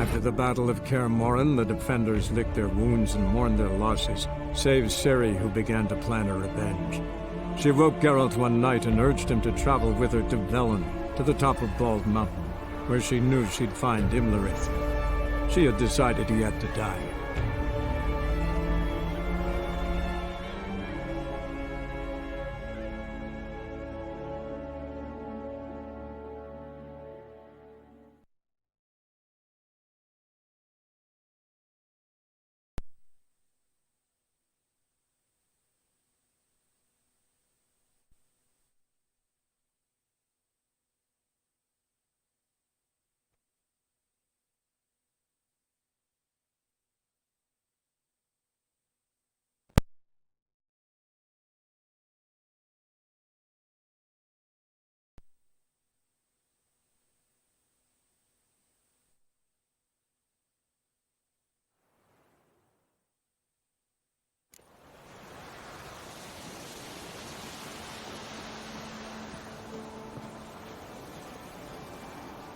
After the Battle of Kaer Morhen, the defenders licked their wounds and mourned their losses, save Ciri, who began to plan her revenge. She woke Geralt one night and urged him to travel with her to Velen, to the top of Bald Mountain, where she knew she'd find Imlerith. She had decided he had to die.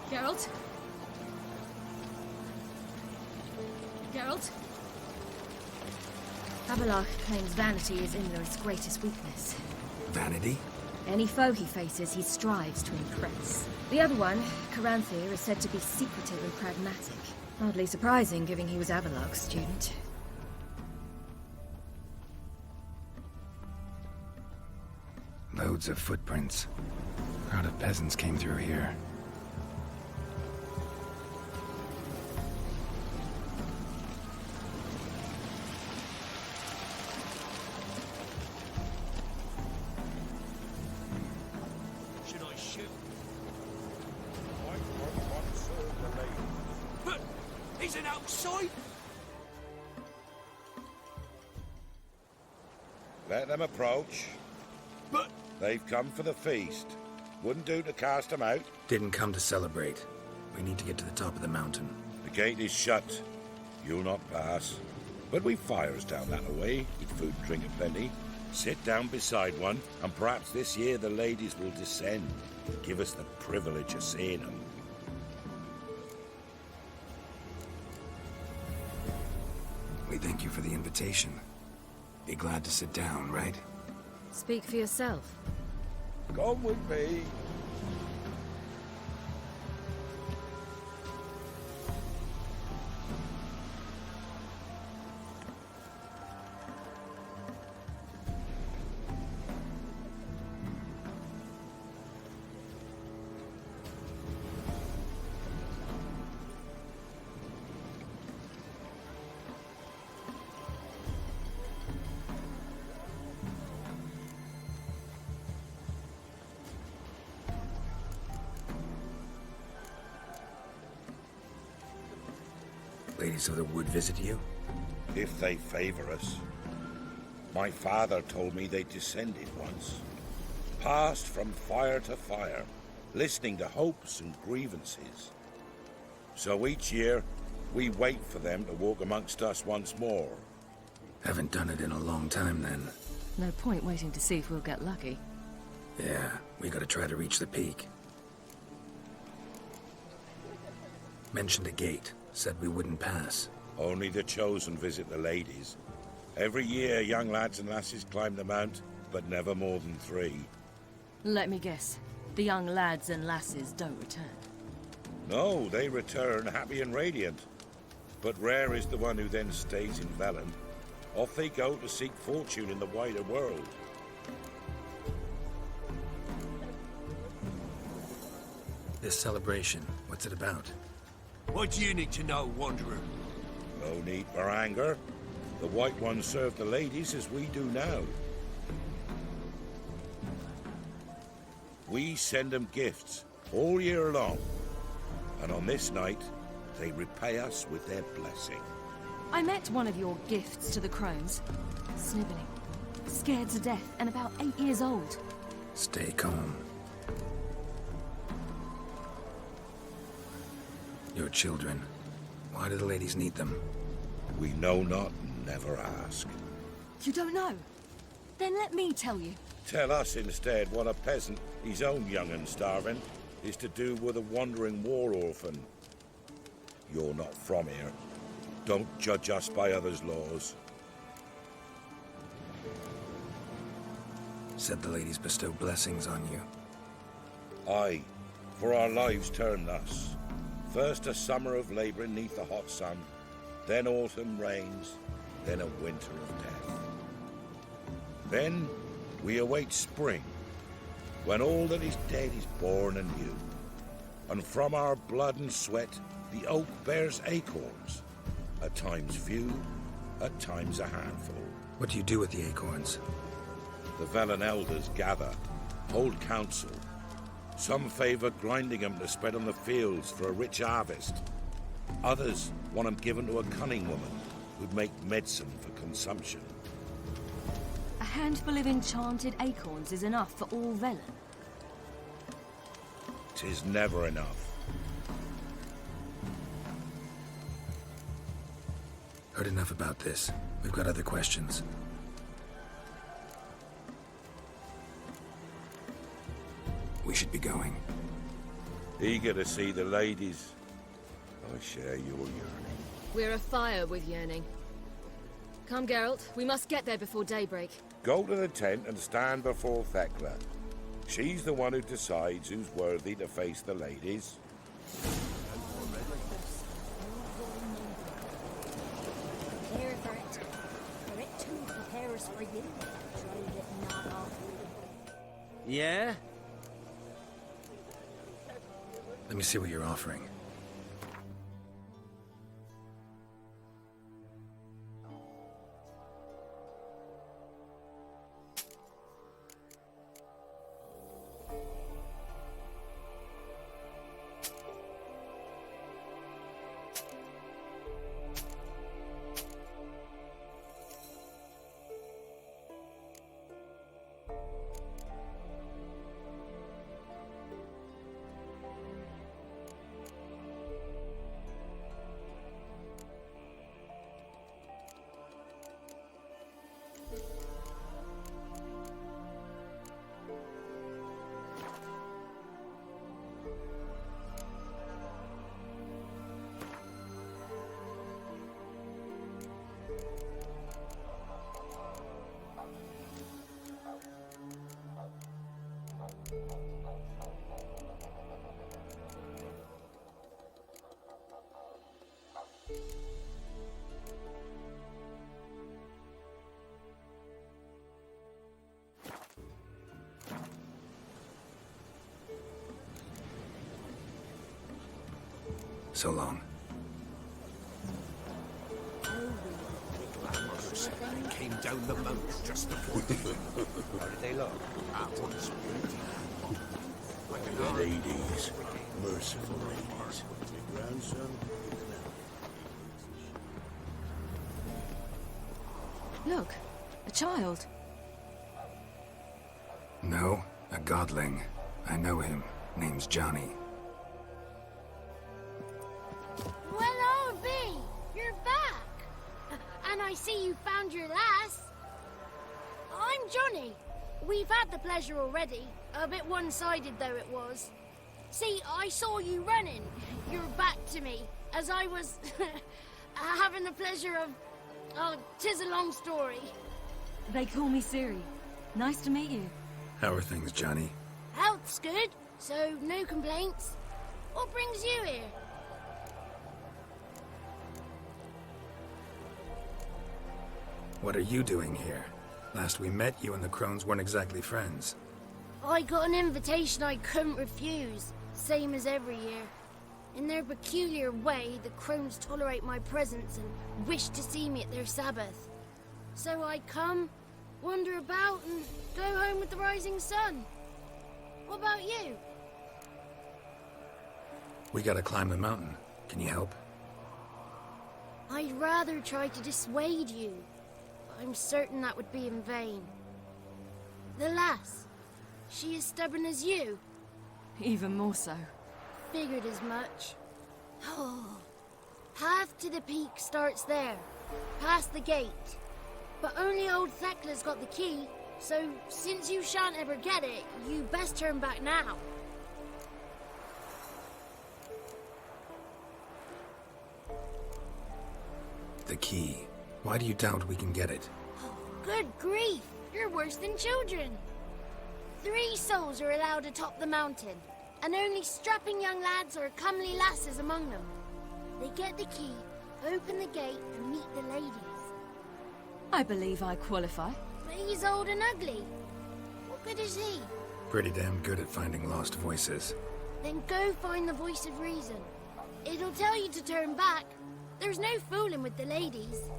Geralt? Geralt? Abelard claims vanity is Imlerith's greatest weakness. Vanity? Any foe he faces, he strives to impress. The other one, Caranthir, is said to be secretive and pragmatic. Hardly surprising, given he was Abelard's student. Loads of footprints. A crowd of peasants came through here. Should I shoot? I want to serve the lady. But he's an outside. Let them approach. But They've come for the feast. Wouldn't do to cast them out. Didn't come to celebrate. We need to get to the top of the mountain. The gate is shut. You'll not pass. But we've fires down that way, with food and drink aplenty. Sit down beside one, and perhaps this year the ladies will descend. Give us the privilege of seeing them. We thank you for the invitation. Be glad to sit down, right? Speak for yourself. Come with me. Ladies of the Wood visit you? If they favor us. My father told me they descended once. Passed from fire to fire, listening to hopes and grievances. So each year, we wait for them to walk amongst us once more. Haven't done it in a long time, then. No point waiting to see if we'll get lucky. Yeah, we gotta try to reach the peak. Mentioned a gate. Said we wouldn't pass. Only the chosen visit the ladies. Every year, young lads and lasses climb the mount, but never more than 3. Let me guess. The young lads and lasses don't return. No, they return happy and radiant. But rare is the one who then stays in Velen. Off they go to seek fortune in the wider world. This celebration, what's it about? what do you need to know, Wanderer? No need for anger. The White Ones serve the ladies as we do now. We send them gifts all year long. And on this night, they repay us with their blessing. I met one of your gifts to the crones. Sniveling. Scared to death and about 8 years old. Stay calm. Your children. Why do the ladies need them? We know not and never ask. You don't know? Then let me tell you. Tell us instead what a peasant, his own young and starving, is to do with a wandering war orphan. You're not from here. Don't judge us by others' laws. Said the ladies bestow blessings on you. Aye, for our lives turn thus. First a summer of labouring neath the hot sun, then autumn rains, then a winter of death. Then we await spring, when all that is dead is born anew. And from our blood and sweat, the oak bears acorns. At times few, at times a handful. What do you do with the acorns? The Velen elders gather, hold council. Some favour grinding them to spread on the fields for a rich harvest. Others want them given to a cunning woman who'd make medicine for consumption. A handful of enchanted acorns is enough for all Velen. 'Tis never enough. Heard enough about this. We've got other questions. We should be going. Eager to see the ladies. I share your yearning. We're afire with yearning. Come, Geralt. We must get there before daybreak. Go to the tent and stand before Thekla. She's the one who decides who's worthy to face the ladies. Prepare for it. For it too prepares for you. Trade it not off. Yeah? Let me see what you're offering. So long. Came down the mountain just before. How did they look? Once ladies, merciful ladies. My grandson. Look, a child. No, a godling. I know him. Name's Johnny. Well, old B, you're back. And I see you found your lass. I'm Johnny. We've had the pleasure already. A bit one-sided though it was. See, I saw you running. Your back to me, as I was having the pleasure of... Oh, 'tis a long story. They call me Ciri. Nice to meet you. How are things, Johnny? Health's good, so no complaints. What brings you here? What are you doing here? Last we met, you and the Crones weren't exactly friends. I got an invitation I couldn't refuse, same as every year. In their peculiar way, the Crones tolerate my presence and wish to see me at their Sabbath. So I come, wander about, and go home with the rising sun. What about you? We gotta climb the mountain. Can you help? I'd rather try to dissuade you, but I'm certain that would be in vain. The lass, she as stubborn as you? Even more so. Figured as much. Oh, path to the peak starts there, past the gate. But only old Thekla's got the key, so since you shan't ever get it, you best turn back now. The key. Why do you doubt we can get it? Good grief! You're worse than children. 3 souls are allowed atop the mountain, and only strapping young lads or comely lasses among them. They get the key, open the gate, and meet the ladies. I believe I qualify. But he's old and ugly. What good is he? Pretty damn good at finding lost voices. Then go find the voice of reason. It'll tell you to turn back. There's no fooling with the ladies.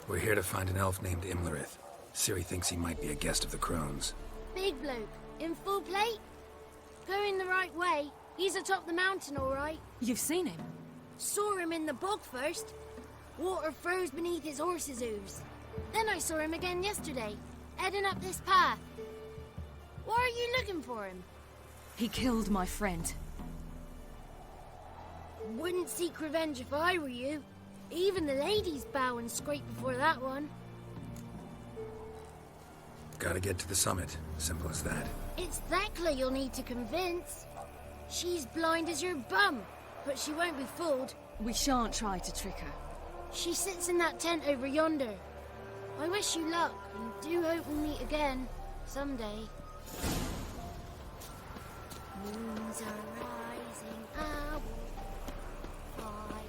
We're here to find an elf named Imlerith. Ciri thinks he might be a guest of the Crones. Big bloke, in full plate. Going the right way. He's atop the mountain, all right. You've seen him? Saw him in the bog first. Water froze beneath his horse's hooves. Then I saw him again yesterday, heading up this path. Why are you looking for him? He killed my friend. Wouldn't seek revenge if I were you. Even the ladies bow and scrape before that one. Gotta get to the summit. Simple as that. It's Thekla you'll need to convince. She's blind as your bum, but she won't be fooled. We shan't try to trick her. She sits in that tent over yonder. I wish you luck, and do hope we meet again, someday. Moons are rising, I will fly.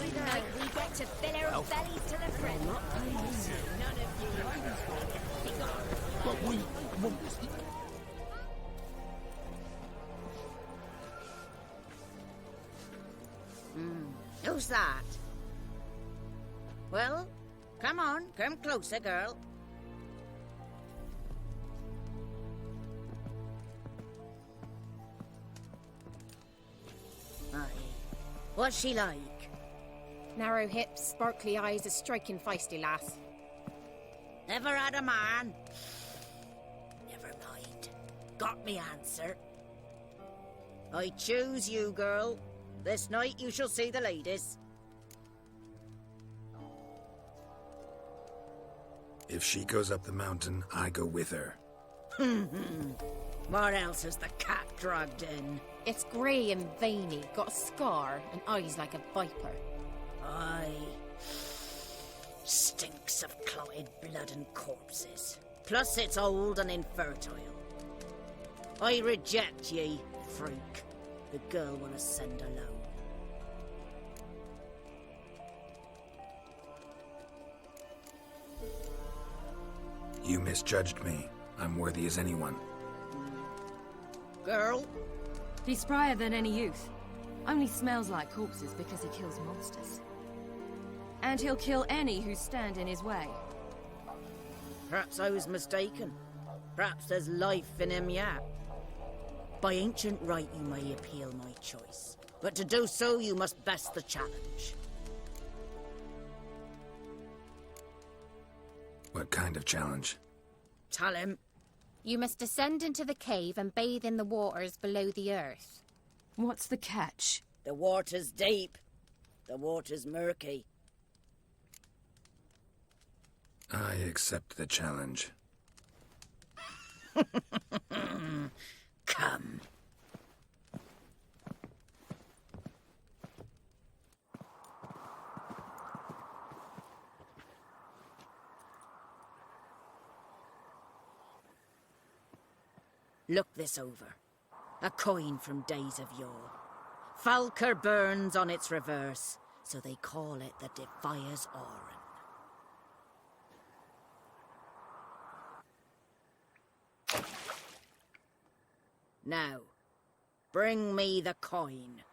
Tonight we get to fill our bellies to the brim. None of you. But we... Who's that? Well, come on, come closer, girl. Aye. What's she like? Narrow hips, sparkly eyes, a striking feisty lass. Never had a man? Never mind. Got me answer. I choose you, girl. This night you shall see the ladies. If she goes up the mountain, I go with her. What else has the cat dragged in? It's grey and veiny, got a scar, and eyes like a viper. Aye. Stinks of clotted blood and corpses. Plus it's old and infertile. I reject ye, freak. The girl wanna send alone. You misjudged me. I'm worthy as anyone. Girl? He's sprier than any youth. Only smells like corpses because he kills monsters. And he'll kill any who stand in his way. Perhaps I was mistaken. Perhaps there's life in him yet. By ancient right you may appeal my choice. But to do so you must best the challenge. What kind of challenge? Tell him. You must descend into the cave and bathe in the waters below the earth. What's the catch? The water's deep. The water's murky. I accept the challenge. Come. Look this over. A coin from days of yore. Falker burns on its reverse, so they call it the Defier's Oran. Now, bring me the coin.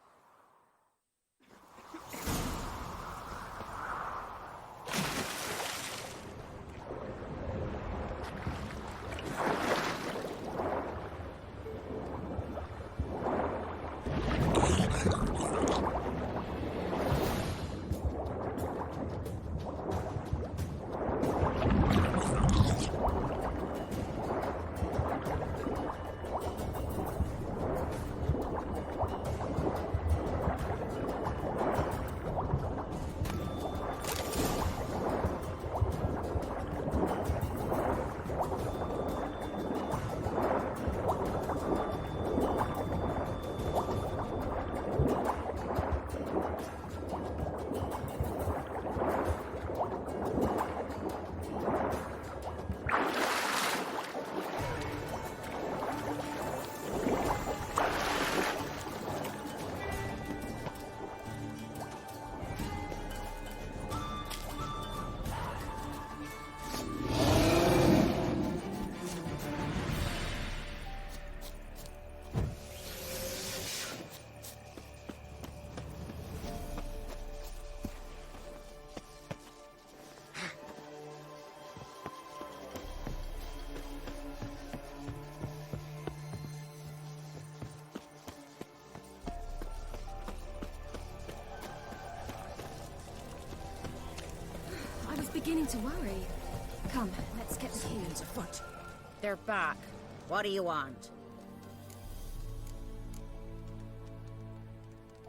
need to worry. Come, let's get the key. afoot. They're back. What do you want?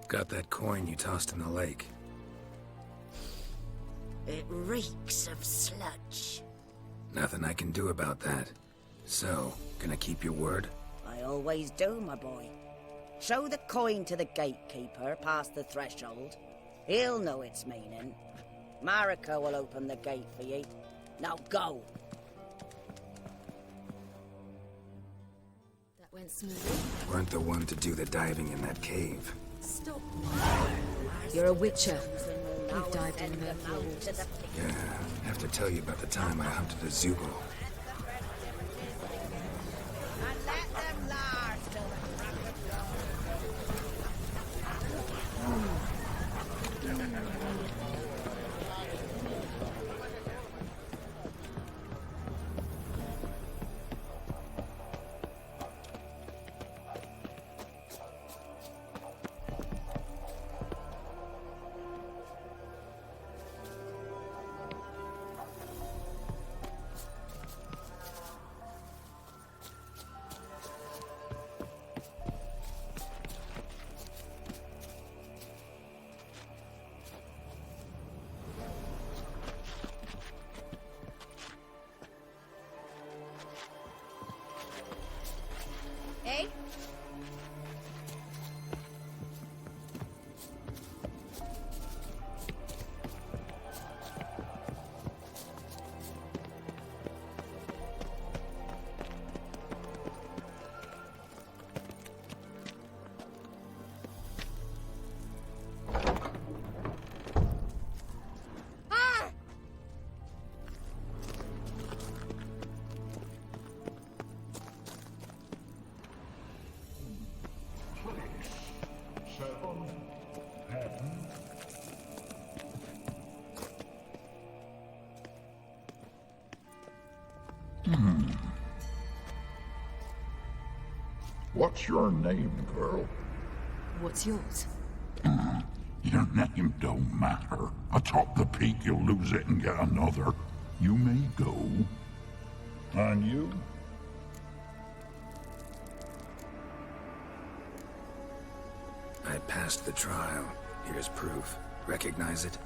Got that coin you tossed in the lake. It reeks of sludge. Nothing I can do about that. So, gonna keep your word? I always do, my boy. Show the coin to the gatekeeper past the threshold. He'll know its meaning. Marika will open the gate for you. Now go. That went smoothly. Weren't the one to do the diving in that cave. Stop. You're a witcher. You've dived in murky waters. Yeah, I have to tell you about the time I hunted a Zubo. Eh? What's your name, girl? What's yours? Your name don't matter. Atop the peak, you'll lose it and get another. You may go. And you? I passed the trial. Here's proof. Recognize it?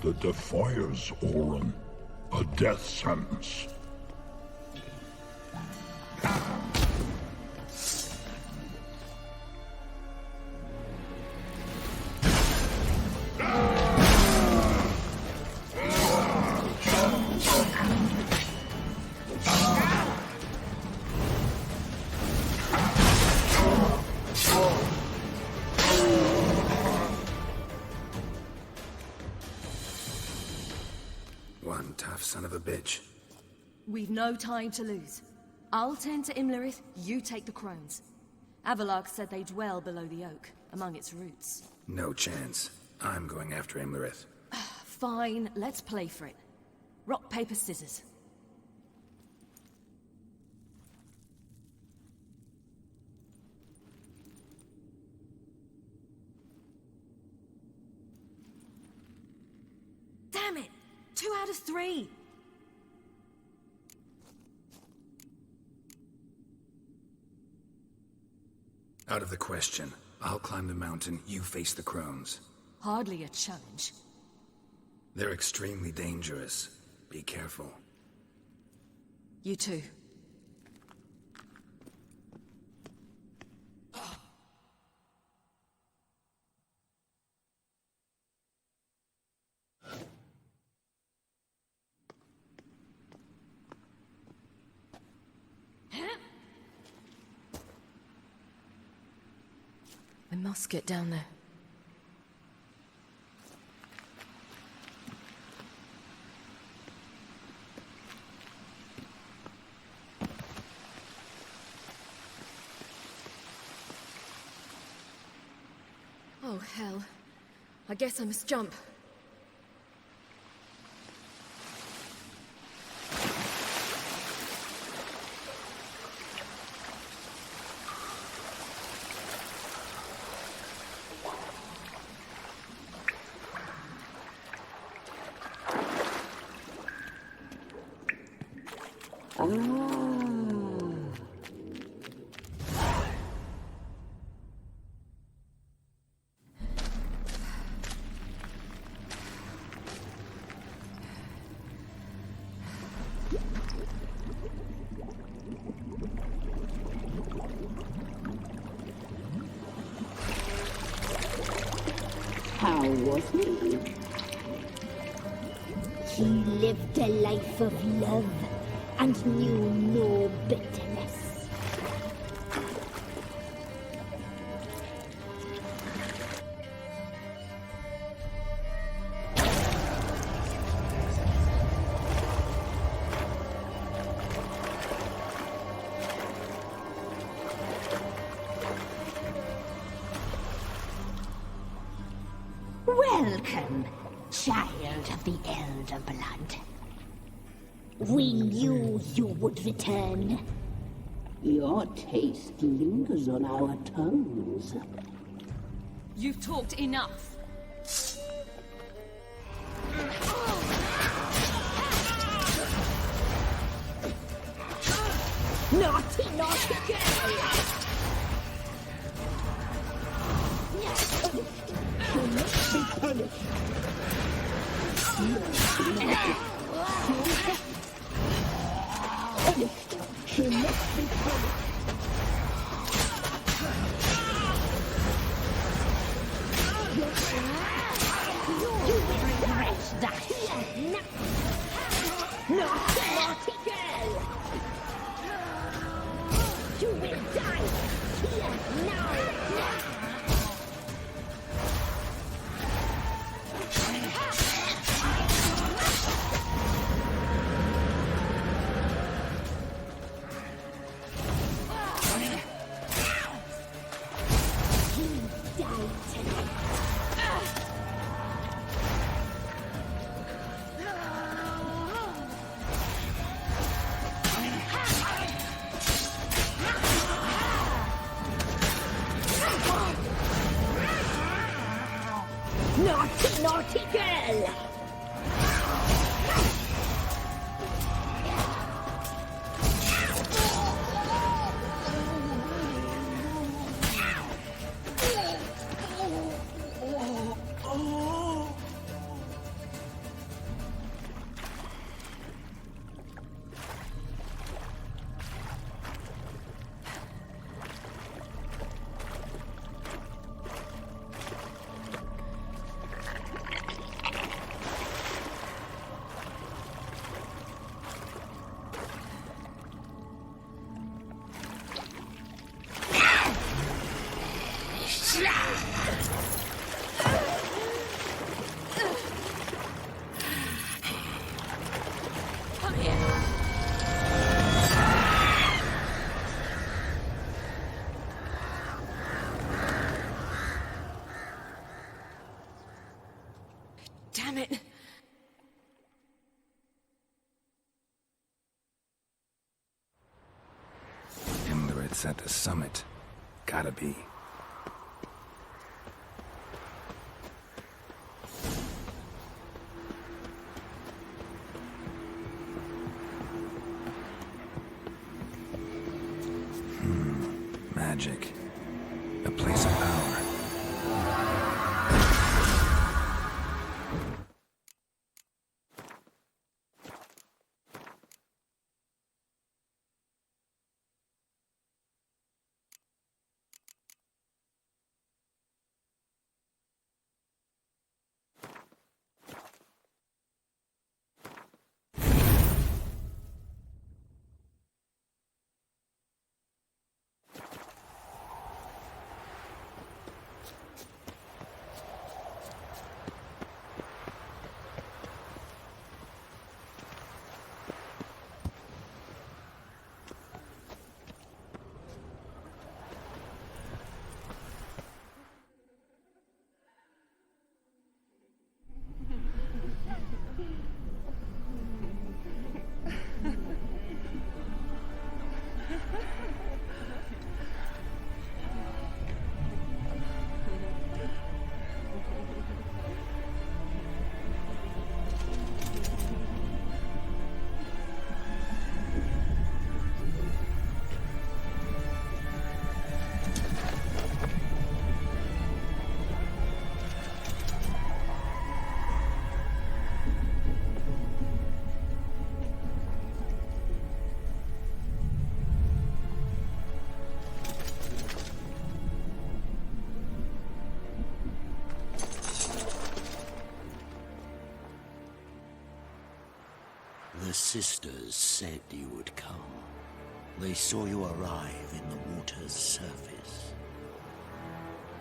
The Defiers, Orin. A death sentence. One tough son of a bitch. We've no time to lose. I'll tend to Imlerith, you take the crones. Avalok said they dwell below the oak, among its roots. No chance. I'm going after Imlerith. Fine, let's play for it. Rock, paper, scissors. Damn it! 2 out of 3! Out of the question. I'll climb the mountain, you face the crones. Hardly a challenge. They're extremely dangerous. Be careful. You too. I must get down there. Oh, hell. I guess I must jump. was he? He lived a life of love and knew no bitterness. Welcome, child of the Elder Blood. We knew you would return. Your taste lingers on our tongues. You've talked enough. Naughty, naughty girl! You must be punished. She must be punished. You will regret that. Naughty, naughty girl! You will die here now! Naughty, naughty girl! Damn it. Indrid's at the summit. Gotta be. Magic. A place of power. sisters said you would come. They saw you arrive in the water's surface.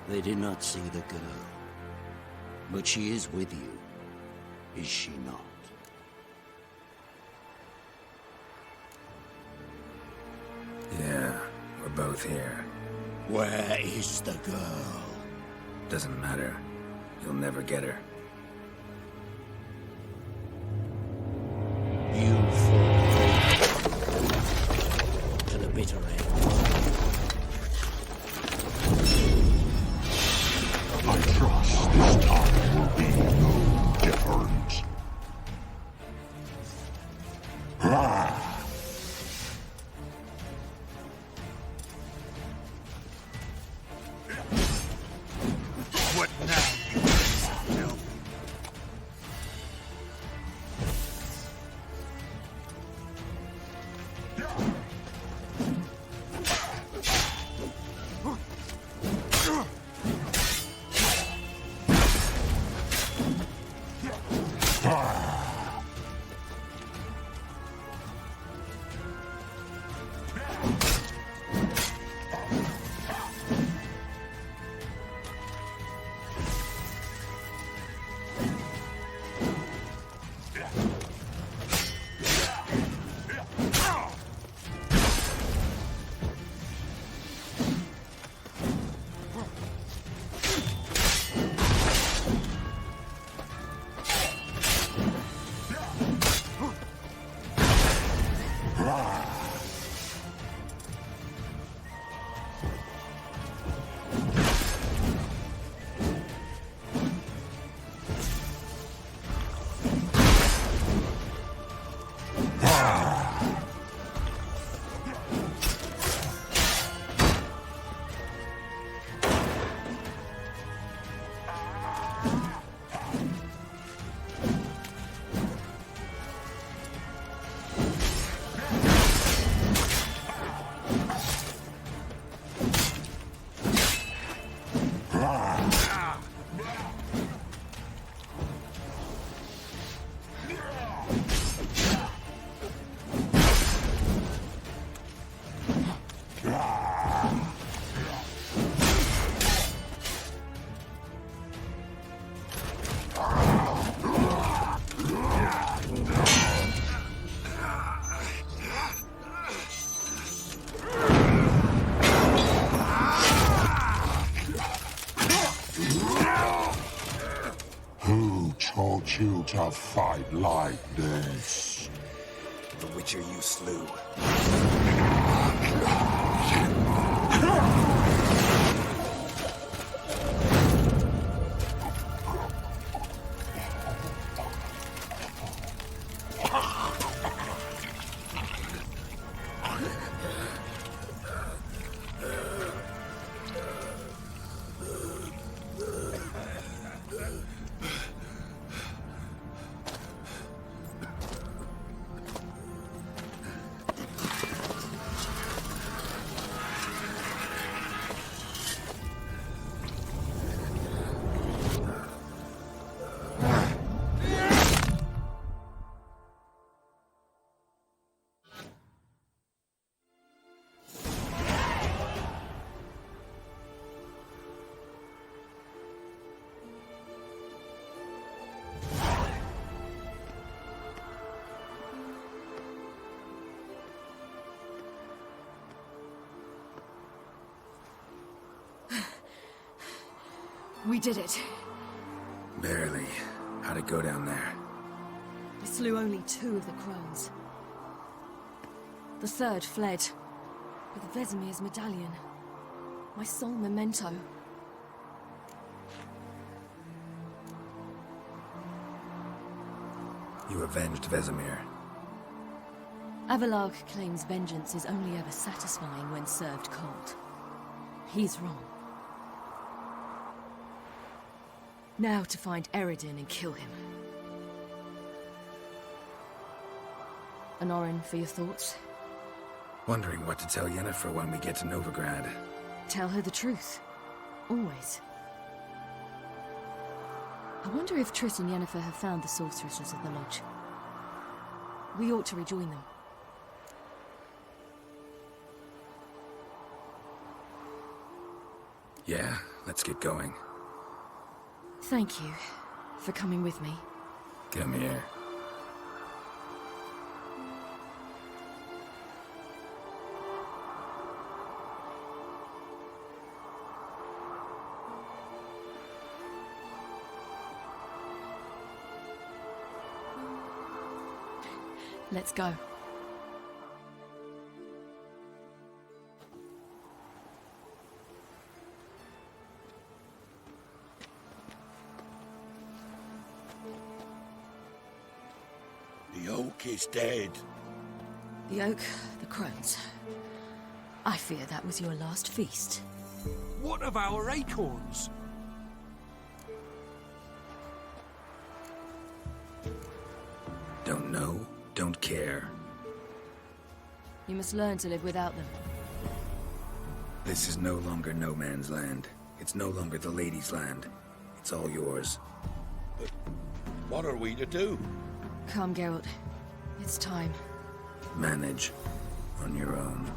They did not see the girl. But she is with you, is she not? Yeah, we're both here. Where is the girl? Doesn't matter. You'll never get her. You fall to the bitter end. I trust this time will be no different. What now, you filth? Who taught you to fight like this? The Witcher you slew. We did it. Barely. How'd it go down there? I slew only 2 of the crones. The third fled with Vesemir's medallion. My sole memento. You avenged Vesemir. Avelarg claims vengeance is only ever satisfying when served cold. He's wrong. Now to find Eredin and kill him. Honorin, for your thoughts? Wondering what to tell Yennefer when we get to Novigrad. Tell her the truth. Always. I wonder if Triss and Yennefer have found the sorceresses of the Lodge. We ought to rejoin them. Yeah, let's get going. Thank you for coming with me. Come here. Let's go. The oak is dead. The oak, the crones. I fear that was your last feast. What of our acorns? Don't know, don't care. You must learn to live without them. This is no longer no man's land. It's no longer the lady's land. It's all yours. But what are we to do? Come, Geralt. It's time. Manage on your own.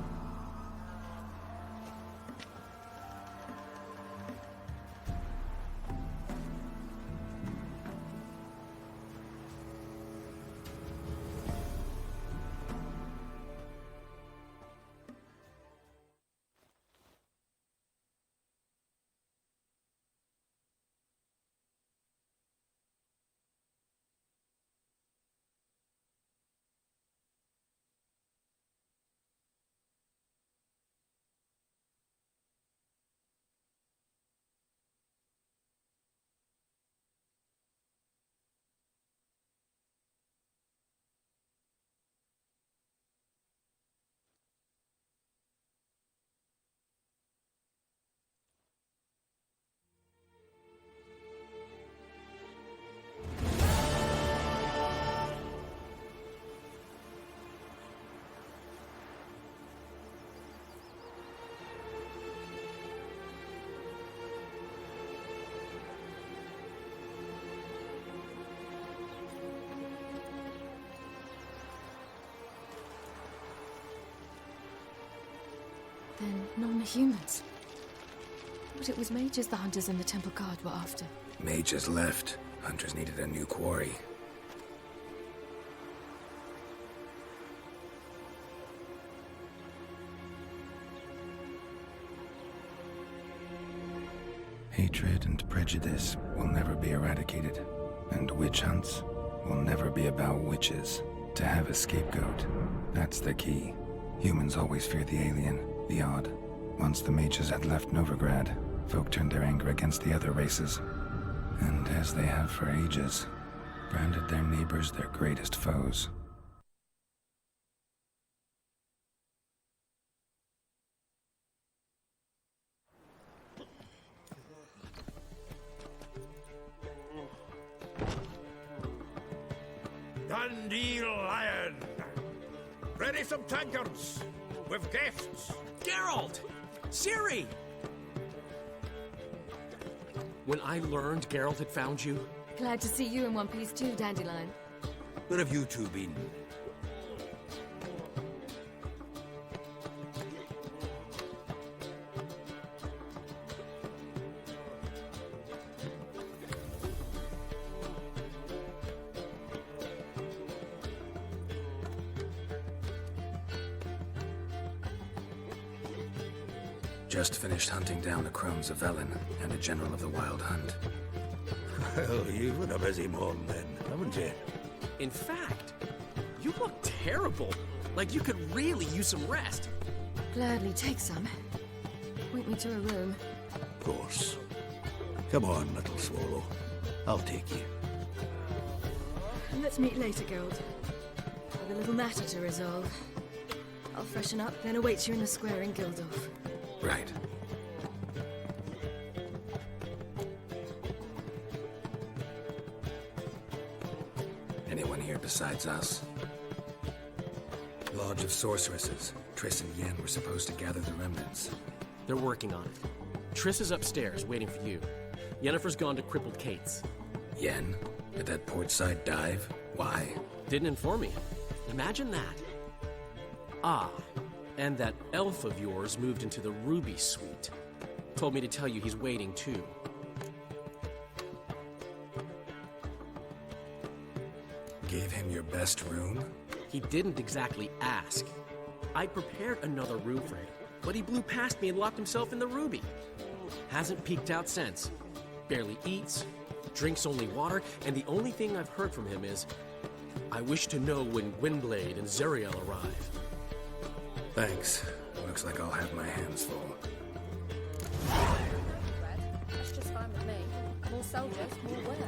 Then non-humans. But it was mages the hunters and the temple guard were after. Mages left. Hunters needed a new quarry. Hatred and prejudice will never be eradicated. And witch hunts will never be about witches. To have a scapegoat, that's the key. Humans always fear the alien, the odd. Once the mages had left Novigrad, folk turned their anger against the other races. And as they have for ages, branded their neighbors their greatest foes. Dandelion! Ready some tankards! With guests! Geralt! Ciri! When I learned Geralt had found you... Glad to see you in one piece too, Dandelion. Where have you two been? Just finished hunting down the crones of Velen and a general of the Wild Hunt. Well, you've had a busy morning then, haven't you? In fact, you look terrible. Like you could really use some rest. Gladly take some. Point me to a room. Of course. Come on, little swallow. I'll take you. Let's meet later, Geralt. I've a little matter to resolve. I'll freshen up, then await you in the square in Gildorf. Right. Anyone here besides us? Lodge of Sorceresses. Triss and Yen were supposed to gather the remnants. They're working on it. Triss is upstairs, waiting for you. Yennefer's gone to Crippled Kate's. Yen? Did that port side dive? Why? Didn't inform me. Imagine that. Ah, and that elf of yours moved into the Ruby Suite. Told me to tell you he's waiting too. Gave him your best room? He didn't exactly ask. I prepared another room for him, but he blew past me and locked himself in the Ruby. Hasn't peeked out since. Barely eats, drinks only water, and the only thing I've heard from him is, I wish to know when Gwynblade and Zuriel arrive. Thanks. Looks like I'll have my hands full. That's just fine with me. More soldiers, more work.